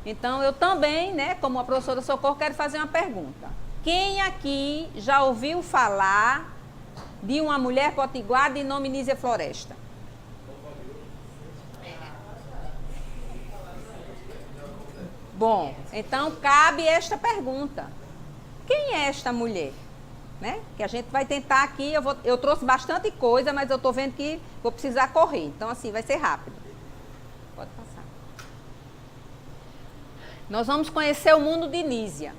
Então, eu também, né, como a professora Socorro, quero fazer uma pergunta. Quem aqui já ouviu falar de uma mulher potiguar de nome Nísia Floresta? Bom, então cabe esta pergunta. Quem é esta mulher? Né? Que a gente vai tentar aqui, eu trouxe bastante coisa, mas eu estou vendo que vou precisar correr. Então, assim, vai ser rápido. Pode passar. Nós vamos conhecer o mundo de Nísia.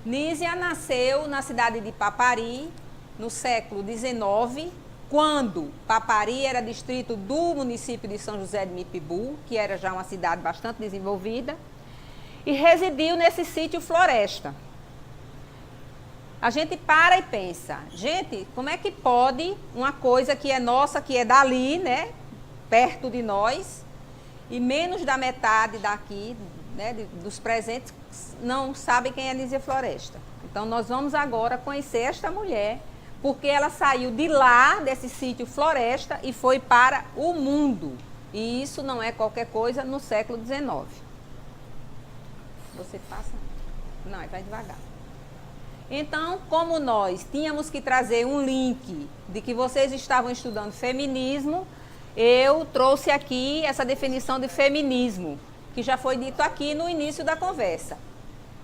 Nísia nasceu na cidade de Papari, no século XIX, quando Papari era distrito do município de São José de Mipibu, que era já uma cidade bastante desenvolvida, e residiu nesse sítio Floresta. A gente para e pensa, gente, como é que pode uma coisa que é nossa, que é dali, né, perto de nós, e menos da metade daqui, né, dos presentes, não sabem quem é Nísia Floresta. Então, nós vamos agora conhecer esta mulher, porque ela saiu de lá, desse sítio Floresta, e foi para o mundo. E isso não é qualquer coisa no século XIX. Você passa? Não, vai devagar. Então, como nós tínhamos que trazer um link de que vocês estavam estudando feminismo, eu trouxe aqui essa definição de feminismo, que já foi dito aqui no início da conversa.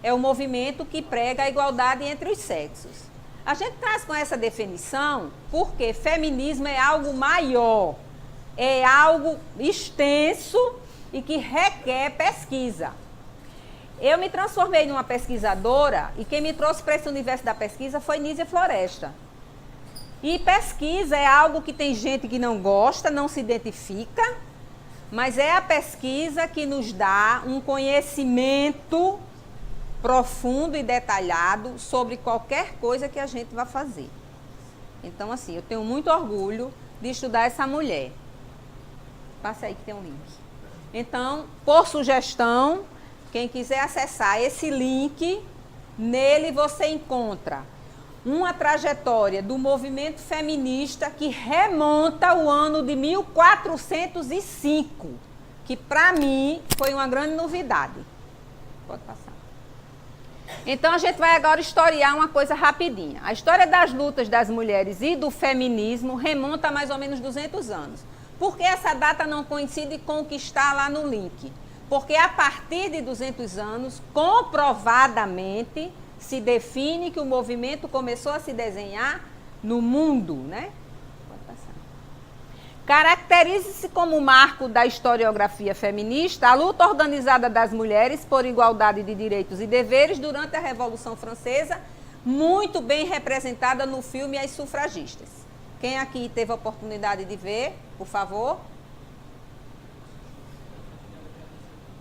É o movimento que prega a igualdade entre os sexos. A gente traz com essa definição porque feminismo é algo maior, é algo extenso e que requer pesquisa. Eu me transformei numa pesquisadora e quem me trouxe para esse universo da pesquisa foi Nísia Floresta. E pesquisa é algo que tem gente que não gosta, não se identifica, mas é a pesquisa que nos dá um conhecimento profundo e detalhado sobre qualquer coisa que a gente vá fazer. Então, assim, eu tenho muito orgulho de estudar essa mulher. Passe aí que tem um link. Então, por sugestão, quem quiser acessar esse link, nele você encontra uma trajetória do movimento feminista que remonta ao ano de 1405, que para mim foi uma grande novidade. Pode passar. Então a gente vai agora historiar uma coisa rapidinha. A história das lutas das mulheres e do feminismo remonta a mais ou menos 200 anos. Por que essa data não coincide com o que está lá no link? Porque a partir de 200 anos, comprovadamente, se define que o movimento começou a se desenhar no mundo, né? Pode passar. Caracteriza-se como marco da historiografia feminista a luta organizada das mulheres por igualdade de direitos e deveres durante a Revolução Francesa, muito bem representada no filme As Sufragistas. Quem aqui teve a oportunidade de ver, por favor?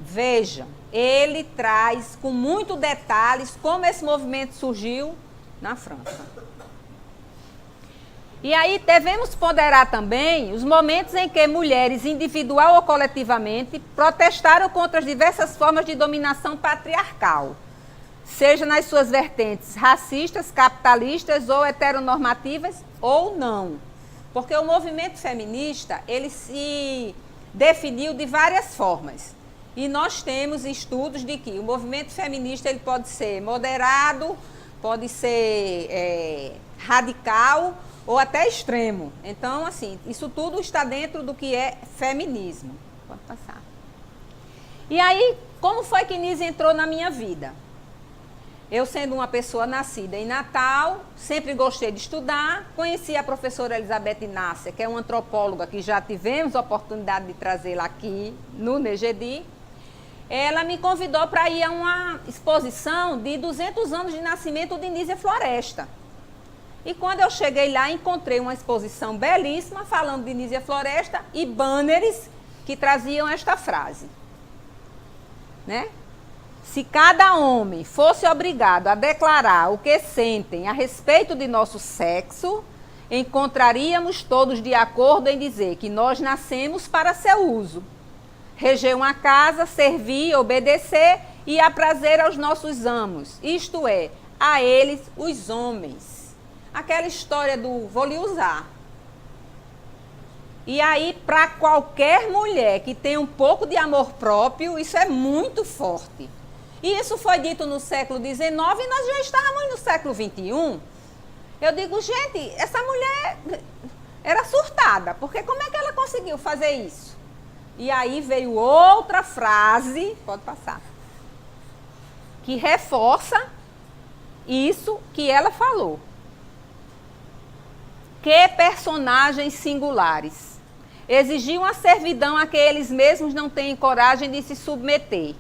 Vejam, ele traz com muito detalhes como esse movimento surgiu na França. E aí devemos ponderar também os momentos em que mulheres, individual ou coletivamente, protestaram contra as diversas formas de dominação patriarcal, seja nas suas vertentes racistas, capitalistas ou heteronormativas ou não. Porque o movimento feminista, ele se definiu de várias formas. E nós temos estudos de que o movimento feminista ele pode ser moderado, pode ser radical ou até extremo. Então, assim, isso tudo está dentro do que é feminismo. Pode passar. E aí, como foi que Nísia entrou na minha vida? Eu, sendo uma pessoa nascida em Natal, sempre gostei de estudar, conheci a professora Elizabeth Inácia, que é uma antropóloga que já tivemos a oportunidade de trazê-la aqui no NEGEDI. Ela me convidou para ir a uma exposição de 200 anos de nascimento de Nísia Floresta. E quando eu cheguei lá, encontrei uma exposição belíssima falando de Nísia Floresta e banners que traziam esta frase, né? Se cada homem fosse obrigado a declarar o que sentem a respeito de nosso sexo, encontraríamos todos de acordo em dizer que nós nascemos para seu uso. Reger uma casa, servir, obedecer e aprazer aos nossos amos, isto é, a eles, os homens. Aquela história do vou lhe usar. E aí, para qualquer mulher que tem um pouco de amor próprio, isso é muito forte. E isso foi dito no século XIX e nós já estávamos no século XXI. Eu digo, gente, essa mulher era surtada, porque como é que ela conseguiu fazer isso? E aí veio outra frase, pode passar, que reforça isso que ela falou. Que personagens singulares. Exigiam a servidão a que eles mesmos não têm coragem de se submeter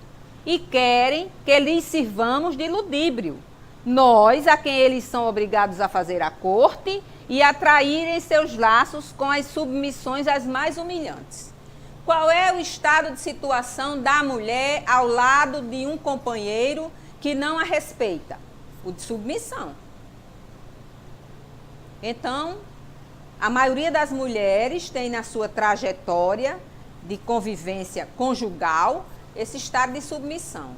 e querem que lhes sirvamos de ludíbrio. Nós, a quem eles são obrigados a fazer a corte e atraírem seus laços com as submissões as mais humilhantes. Qual é o estado de situação da mulher ao lado de um companheiro que não a respeita? O de submissão. Então, a maioria das mulheres tem na sua trajetória de convivência conjugal esse estado de submissão.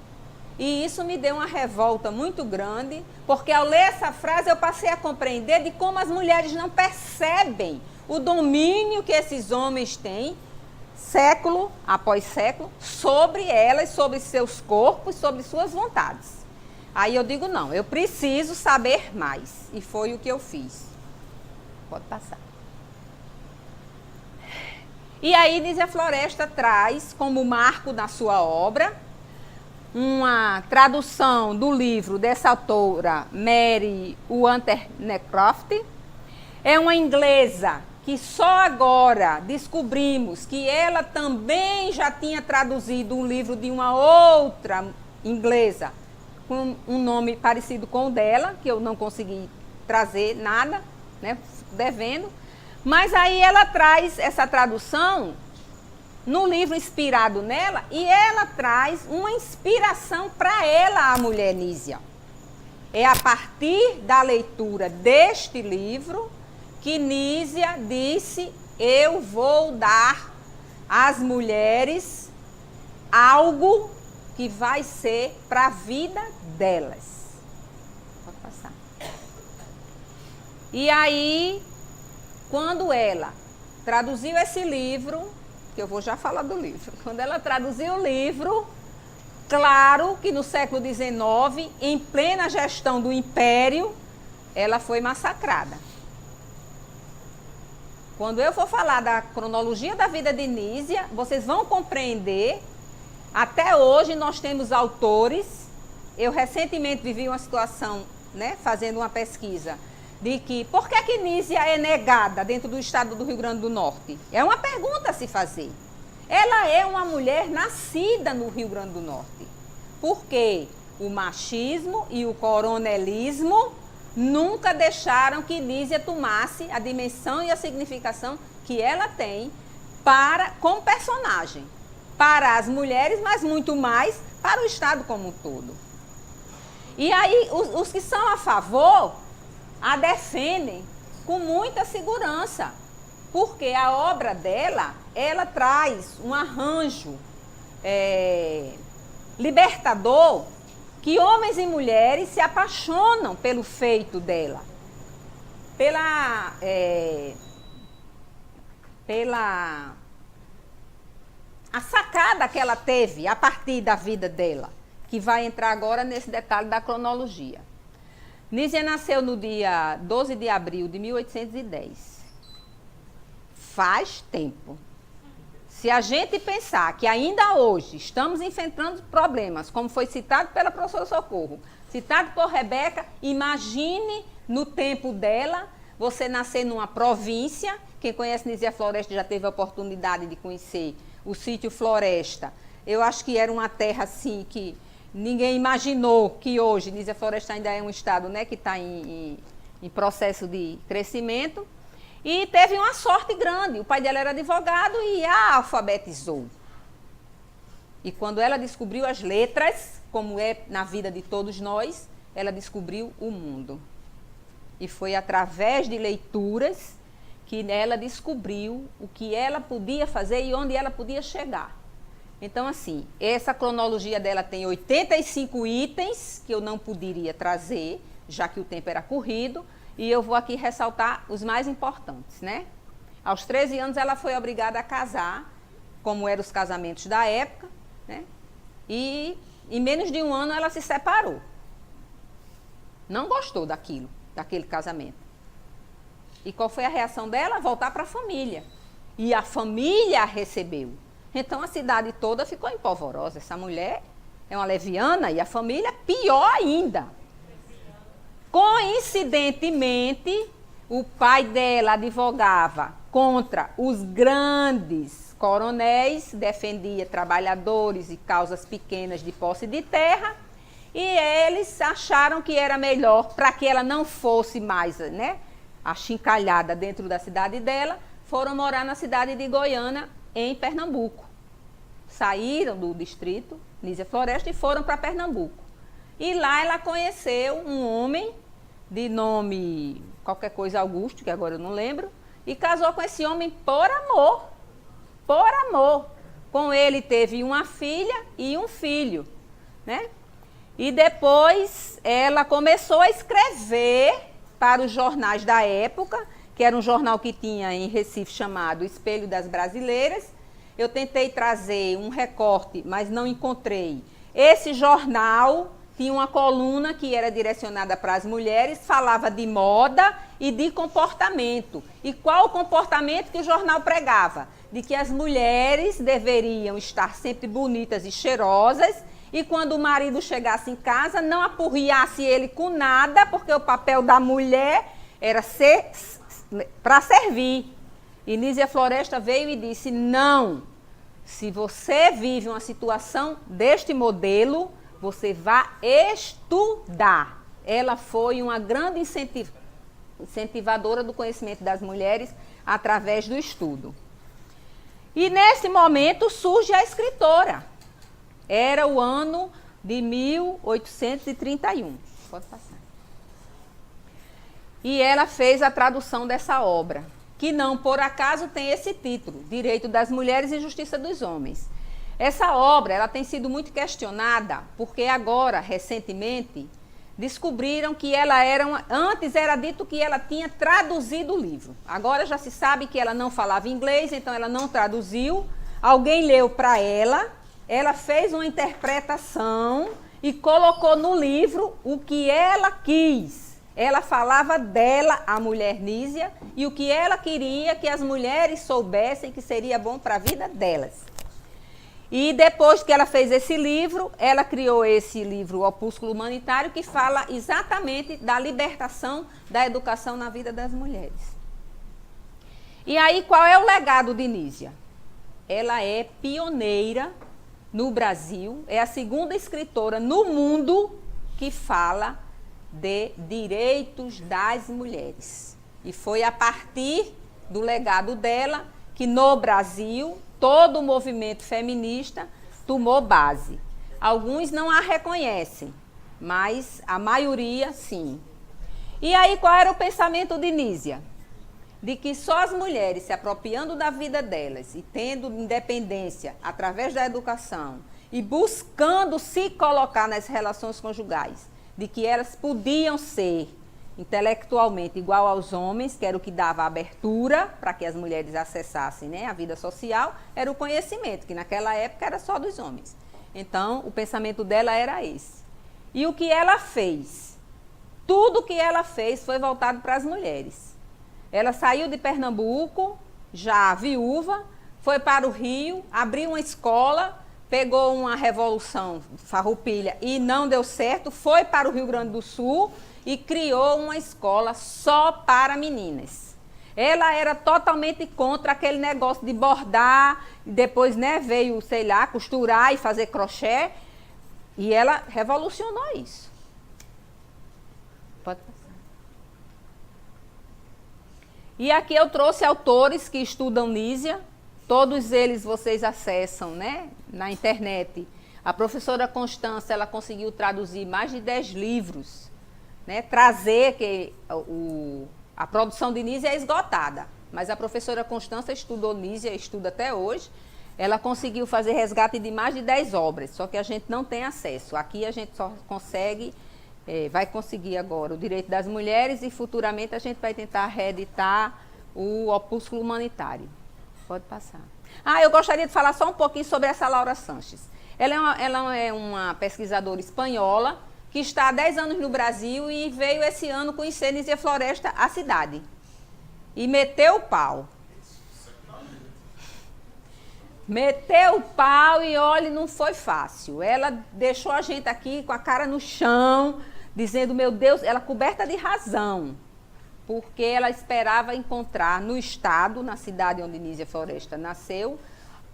E isso me deu uma revolta muito grande, porque ao ler essa frase eu passei a compreender de como as mulheres não percebem o domínio que esses homens têm, século após século, sobre elas, sobre seus corpos, sobre suas vontades. Aí eu digo, não, eu preciso saber mais. E foi o que eu fiz. Pode passar. E aí Nízia Floresta traz como marco da sua obra uma tradução do livro dessa autora Mary Wollstonecraft. É uma inglesa que só agora descobrimos que ela também já tinha traduzido um livro de uma outra inglesa com um nome parecido com o dela, que eu não consegui trazer nada, né, devendo. Mas aí ela traz essa tradução no livro inspirado nela e ela traz uma inspiração para ela, a mulher Nízia. É a partir da leitura deste livro que Nízia disse, eu vou dar às mulheres algo que vai ser para a vida delas. Pode passar. E aí, quando ela traduziu esse livro, que eu vou já falar do livro, quando ela traduziu o livro, claro que no século XIX, em plena gestão do Império, ela foi massacrada. Quando eu for falar da cronologia da vida de Nízia, vocês vão compreender. Até hoje nós temos autores. Eu recentemente vivi uma situação, né, fazendo uma pesquisa, de que por que Nízia é negada dentro do estado do Rio Grande do Norte? É uma pergunta a se fazer. Ela é uma mulher nascida no Rio Grande do Norte. Porque o machismo e o coronelismo nunca deixaram que Nízia tomasse a dimensão e a significação que ela tem como personagem. Para as mulheres, mas muito mais para o Estado como um todo. E aí, os que são a favor a defendem com muita segurança, porque a obra dela, ela traz um arranjo libertador, que homens e mulheres se apaixonam pelo feito dela, pela a sacada que ela teve a partir da vida dela, que vai entrar agora nesse detalhe da cronologia. Nízia nasceu no dia 12 de abril de 1810. Faz tempo. Se a gente pensar que ainda hoje estamos enfrentando problemas, como foi citado pela professora Socorro, citado por Rebeca, imagine no tempo dela, você nascer numa província. Quem conhece Nízia Floresta já teve a oportunidade de conhecer o sítio Floresta. Eu acho que era uma terra assim que ninguém imaginou que hoje Nízia Floresta ainda é um estado, né, que está em processo de crescimento. E teve uma sorte grande. O pai dela era advogado e a alfabetizou. E quando ela descobriu as letras, como é na vida de todos nós, ela descobriu o mundo. E foi através de leituras que ela descobriu o que ela podia fazer e onde ela podia chegar. Então, assim, essa cronologia dela tem 85 itens que eu não poderia trazer, já que o tempo era corrido, e eu vou aqui ressaltar os mais importantes, né? Aos 13 anos ela foi obrigada a casar, como eram os casamentos da época, né? E em menos de um ano ela se separou. Não gostou daquele casamento. E qual foi a reação dela? Voltar para a família. E a família a recebeu. Então a cidade toda ficou em polvorosa. Essa mulher é uma leviana e a família pior ainda. Coincidentemente, o pai dela advogava contra os grandes coronéis, defendia trabalhadores e causas pequenas de posse de terra, e eles acharam que era melhor, para que ela não fosse mais, né, achincalhada dentro da cidade dela, foram morar na cidade de Goiânia, em Pernambuco. Saíram do distrito Nísia Floresta e foram para Pernambuco. E lá ela conheceu um homem de nome qualquer coisa Augusto, que agora eu não lembro, e casou com esse homem por amor. Por amor. Com ele teve uma filha e um filho, né? E depois ela começou a escrever para os jornais da época, que era um jornal que tinha em Recife chamado Espelho das Brasileiras. Eu tentei trazer um recorte, mas não encontrei. Esse jornal tinha uma coluna que era direcionada para as mulheres, falava de moda e de comportamento. E qual o comportamento que o jornal pregava? De que as mulheres deveriam estar sempre bonitas e cheirosas, e quando o marido chegasse em casa, não apurriasse ele com nada, porque o papel da mulher era ser para servir. E Nísia Floresta veio e disse, não, se você vive uma situação deste modelo, você vai estudar. Ela foi uma grande incentivadora do conhecimento das mulheres através do estudo. E nesse momento surge a escritora. Era o ano de 1831. Pode passar. E ela fez a tradução dessa obra, que não por acaso tem esse título, Direito das Mulheres e Justiça dos Homens. Essa obra ela tem sido muito questionada, porque agora, recentemente, descobriram que ela antes era dito que ela tinha traduzido o livro. Agora já se sabe que ela não falava inglês, então ela não traduziu. Alguém leu para ela fez uma interpretação e colocou no livro o que ela quis. Ela falava dela, a mulher Nísia, e o que ela queria que as mulheres soubessem que seria bom para a vida delas. E depois que ela fez esse livro, ela criou esse livro, o Opúsculo Humanitário, que fala exatamente da libertação da educação na vida das mulheres. E aí, qual é o legado de Nísia? Ela é pioneira no Brasil, é a segunda escritora no mundo que fala de direitos das mulheres. E foi a partir do legado dela que no Brasil todo o movimento feminista tomou base. Alguns não a reconhecem, mas a maioria sim. E aí qual era o pensamento de Nísia? De que só as mulheres se apropriando da vida delas e tendo independência através da educação e buscando se colocar nas relações conjugais, de que elas podiam ser intelectualmente igual aos homens, que era o que dava abertura para que as mulheres acessassem, né, a vida social, era o conhecimento, que naquela época era só dos homens. Então, o pensamento dela era esse. E o que ela fez? Tudo que ela fez foi voltado para as mulheres. Ela saiu de Pernambuco, já viúva, foi para o Rio, abriu uma escola, pegou uma revolução farroupilha e não deu certo, foi para o Rio Grande do Sul e criou uma escola só para meninas. Ela era totalmente contra aquele negócio de bordar, depois, né, veio, sei lá, costurar e fazer crochê, e ela revolucionou isso. Pode passar. E aqui eu trouxe autores que estudam Nísia, todos eles vocês acessam, né, na internet. A professora Constância, ela conseguiu traduzir mais de 10 livros, né, trazer que a produção de Nísia é esgotada, mas a professora Constância estudou Nísia, estuda até hoje. Ela conseguiu fazer resgate de mais de 10 obras, só que a gente não tem acesso. Aqui a gente só consegue, vai conseguir agora o Direito das Mulheres e futuramente a gente vai tentar reeditar o opúsculo humanitário. Pode passar. Eu gostaria de falar só um pouquinho sobre essa Laura Sanches. Ela é uma pesquisadora espanhola que está há 10 anos no Brasil e veio esse ano conhecer Nízia Floresta, a cidade. E meteu o pau. Meteu o pau e, olha, não foi fácil. Ela deixou a gente aqui com a cara no chão, dizendo, meu Deus, ela coberta de razão. Porque ela esperava encontrar no estado, na cidade onde Nízia Floresta nasceu,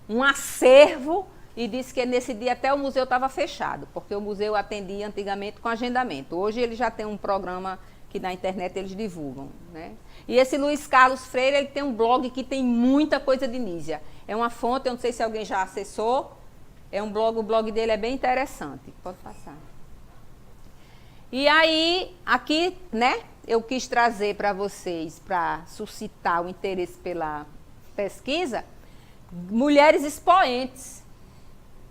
um acervo, e disse que nesse dia até o museu estava fechado, porque o museu atendia antigamente com agendamento. Hoje ele já tem um programa que na internet eles divulgam, né? E esse Luiz Carlos Freire, ele tem um blog que tem muita coisa de Nízia. É uma fonte, eu não sei se alguém já acessou, é um blog, o blog dele é bem interessante. Pode passar. E aí, aqui, né, eu quis trazer para vocês, para suscitar o interesse pela pesquisa, mulheres expoentes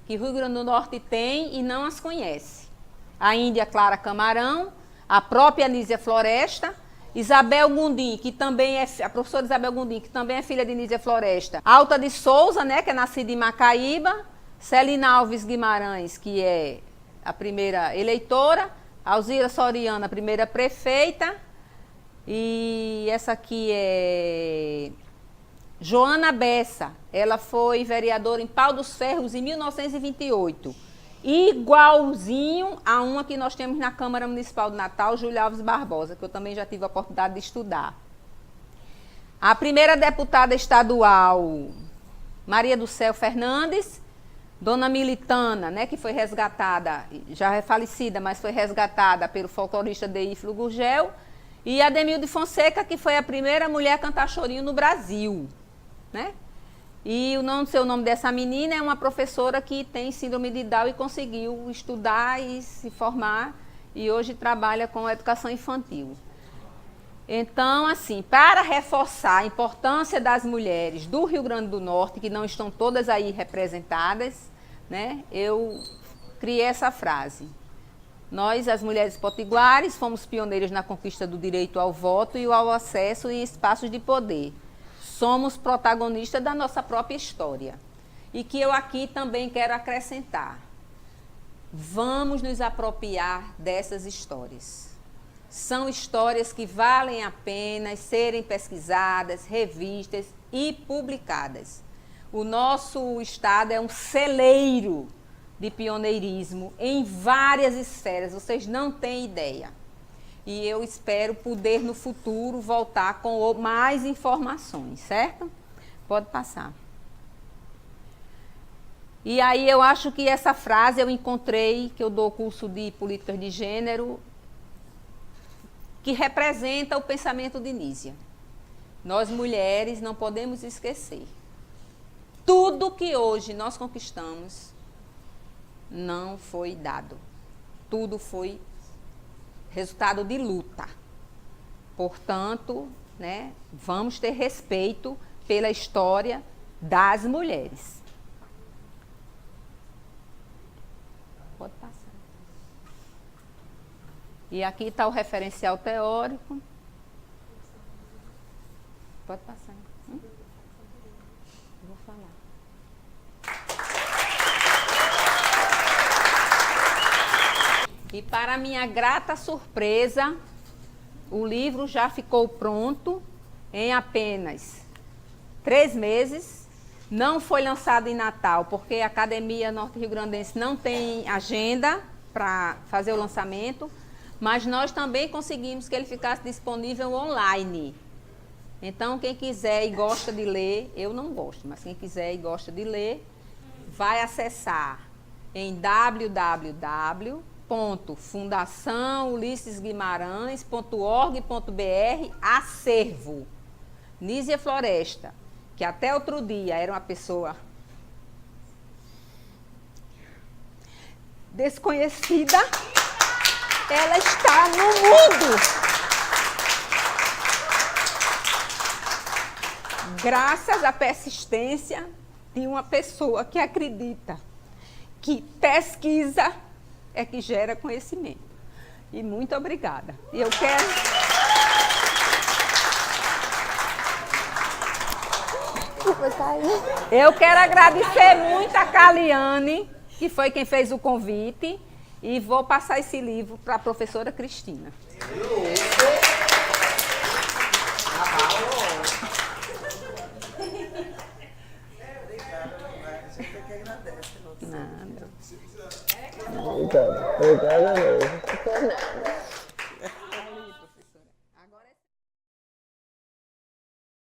que o Rio Grande do Norte tem e não as conhece. A Índia Clara Camarão, a própria Nízia Floresta, Isabel Gundim, que também é a professora Isabel Gundim, que também é filha de Nízia Floresta. Alta de Souza, né, que é nascida em Macaíba. Celina Alves Guimarães, que é a primeira eleitora. Alzira Soriano, a primeira prefeita. E essa aqui é Joana Bessa. Ela foi vereadora em Pau dos Ferros em 1928. Igualzinho a uma que nós temos na Câmara Municipal de Natal, Júlia Alves Barbosa, que eu também já tive a oportunidade de estudar. A primeira deputada estadual, Maria do Céu Fernandes, Dona Militana, né, que foi resgatada, já é falecida, mas foi resgatada pelo folclorista Deífilo Gurgel, e a Ademilde Fonseca, que foi a primeira mulher a cantar chorinho no Brasil, né? E eu não sei o nome dessa menina, é uma professora que tem síndrome de Down e conseguiu estudar e se formar e hoje trabalha com educação infantil. Então, assim, para reforçar a importância das mulheres do Rio Grande do Norte, que não estão todas aí representadas, né, eu criei essa frase. Nós, as mulheres potiguares, fomos pioneiras na conquista do direito ao voto e ao acesso em espaços de poder. Somos protagonistas da nossa própria história. E que eu aqui também quero acrescentar. Vamos nos apropriar dessas histórias. São histórias que valem a pena serem pesquisadas, revistas e publicadas. O nosso estado é um celeiro de pioneirismo em várias esferas, vocês não têm ideia. E eu espero poder, no futuro, voltar com mais informações, certo? Pode passar. E aí eu acho que essa frase eu encontrei, que eu dou curso de políticas de gênero, que representa o pensamento de Nízia. Nós, mulheres, não podemos esquecer. Tudo que hoje nós conquistamos não foi dado. Tudo foi resultado de luta. Portanto, né, vamos ter respeito pela história das mulheres. Pode passar. E aqui está o referencial teórico. Pode passar. Vou falar. E para minha grata surpresa, o livro já ficou pronto em apenas 3 meses. Não foi lançado em Natal, porque a Academia Norte Rio Grandense não tem agenda para fazer o lançamento, mas nós também conseguimos que ele ficasse disponível online. Então, quem quiser e gosta de ler, eu não gosto, mas quem quiser e gosta de ler, vai acessar em www.fundaçãoulissesguimarães.org.br acervo. Nízia Floresta, que até outro dia era uma pessoa desconhecida, ela está no mundo. Graças à persistência de uma pessoa que acredita que pesquisa é que gera conhecimento. E muito obrigada. E eu quero... Eu quero agradecer muito a Caliane, que foi quem fez o convite, e vou passar esse livro para a professora Cristina. Nada. Obrigado. Obrigado mesmo.